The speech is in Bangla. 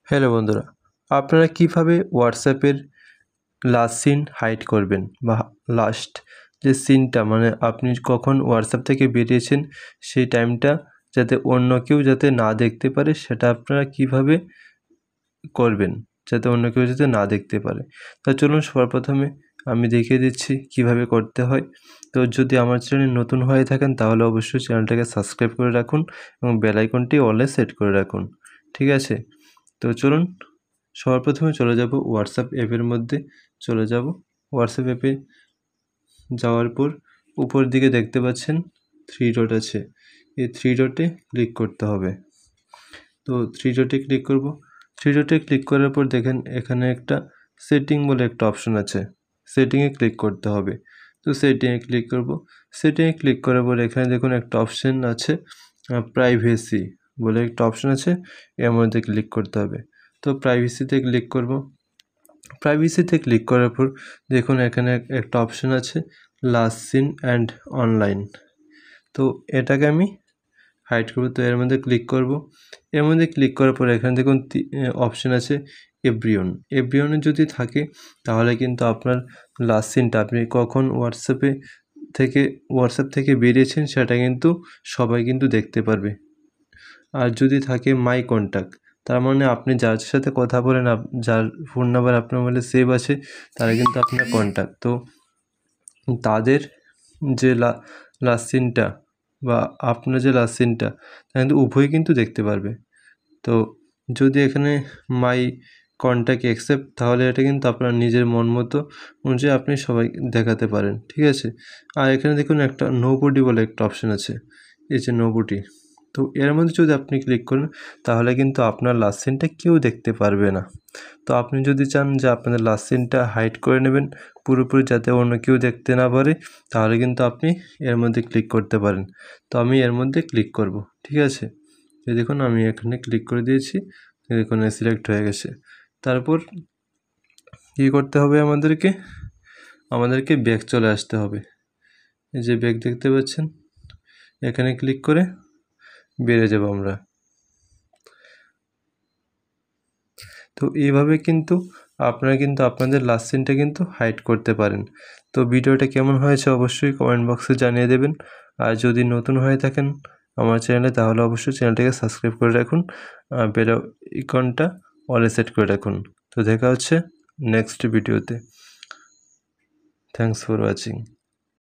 হ্যালো বন্ধুরা, আপনারা কিভাবে হোয়াটসঅ্যাপের লাস্ট সিন হাইড করবেন বা লাস্ট যে সিনটা মানে আপনি কখন হোয়াটসঅ্যাপ থেকে বেরিয়েছেন সেই টাইমটা যাতে অন্য কেউ যাতে না দেখতে পারে সেটা আপনারা কিভাবে করবেন যাতে অন্য কেউ যাতে না দেখতে পারে। তো চলুন সবার প্রথমে আমি দেখিয়ে দিচ্ছি কিভাবে করতে হয়। তো যদি আমার চ্যানেলে নতুন হয়ে থাকেন তাহলে অবশ্যই চ্যানেলটাকে সাবস্ক্রাইব করে রাখুন এবং বেল আইকনটি অলে সেট করে রাখুন। ঠিক আছে, তো চলুন সবার প্রথমে চলে যাব হোয়াটসঅ্যাপ অ্যাপের মধ্যে চলে যাব। হোয়াটসঅ্যাপ অ্যাপে যাওয়ার পর উপর দিকে দেখতে পাচ্ছেন 3 ডট আছে, এই 3 ডটে ক্লিক করতে হবে। তো 3 ডটে ক্লিক করব। 3 ডটে ক্লিক করার পর দেখেন এখানে একটা সেটিং বলে একটা অপশন আছে, সেটিংয়ে ক্লিক করতে হবে। তো সেটিংয়ে ক্লিক করব। সেটিংয়ে ক্লিক করার পর এখানে দেখুন একটা অপশন আছে প্রাইভেসি বলে একটা অপশন আছে, এর মধ্যে ক্লিক করতে হবে। তো প্রাইভেসিতে ক্লিক করব। প্রাইভেসিতে ক্লিক করার পর দেখুন এখানে একটা অপশন আছে লাস্ট সিন অ্যান্ড অনলাইন। তো এটাকে আমি হাইড করব। তো এর মধ্যে ক্লিক করব। এর মধ্যে ক্লিক করার পর এখানে দেখুন অপশন আছে এভরিওন। এভরিওনে যদি থাকে তাহলে কিন্তু আপনার লাস্ট সিনটা আপনি কখন হোয়াটসঅ্যাপ থেকে বেরিয়েছেন সেটা কিন্তু সবাই কিন্তু দেখতে পারবে। আর যদি থাকে মাই কন্ট্যাক্ট তার মানে আপনি যার সাথে কথা বলেন যার ফোন নাম্বার আপনার মোবাইলে সেভ আছে তারা কিন্তু আপনার কন্ট্যাক্ট। তো তাদের যে লাস্ট সিনটা বা আপনার যে লাস্ট সিনটা তা কিন্তু উভয়ই কিন্তু দেখতে পারবে। তো যদি এখানে মাই কন্ট্যাক্ট অ্যাকসেপ্ট তাহলে এটা কিন্তু আপনার নিজের মন মতো অনুযায়ী আপনি সবাই দেখাতে পারেন। ঠিক আছে, আর এখানে দেখুন একটা নোবডি বলে একটা অপশান আছে, এই যে নোবডি। তো এর মধ্যে যদি আপনি ক্লিক করেন তাহলে কিন্তু আপনার লাস্ট সিনটা কেউ দেখতে পারবে না। তো আপনি যদি চান যে আপনাদের লাস্ট সিনটা হাইড করে নেবেন পুরোপুরি যাতে অন্য কেউ দেখতে না পারে তাহলে কিন্তু আপনি এর মধ্যে ক্লিক করতে পারেন। তো আমি এর মধ্যে ক্লিক করব। ঠিক আছে, এই দেখুন আমি এখানে ক্লিক করে দিয়েছি, দেখুন সিলেক্ট হয়ে গেছে। তারপর কী করতে হবে আমাদেরকে ব্যাক চলে আসতে হবে। এই যে ব্যাক দেখতে পাচ্ছেন, এখানে ক্লিক করে বেরিয়ে যাব আমরা। তো এইভাবে কিন্তু আপনারা কিন্তু আপনাদের লাস্ট সিনটা কিন্তু হাইড করতে পারেন। তো ভিডিওটা কেমন হয়েছে অবশ্যই কমেন্ট বক্সে জানিয়ে দেবেন। আর যদি নতুন হয়ে থাকেন আমার চ্যানেলে তাহলে অবশ্যই চ্যানেলটাকে সাবস্ক্রাইব করে রাখুন, বেল আইকনটা অলে সেট করে রাখুন। তো দেখা হচ্ছে নেক্সট ভিডিওতে। Thanks for watching.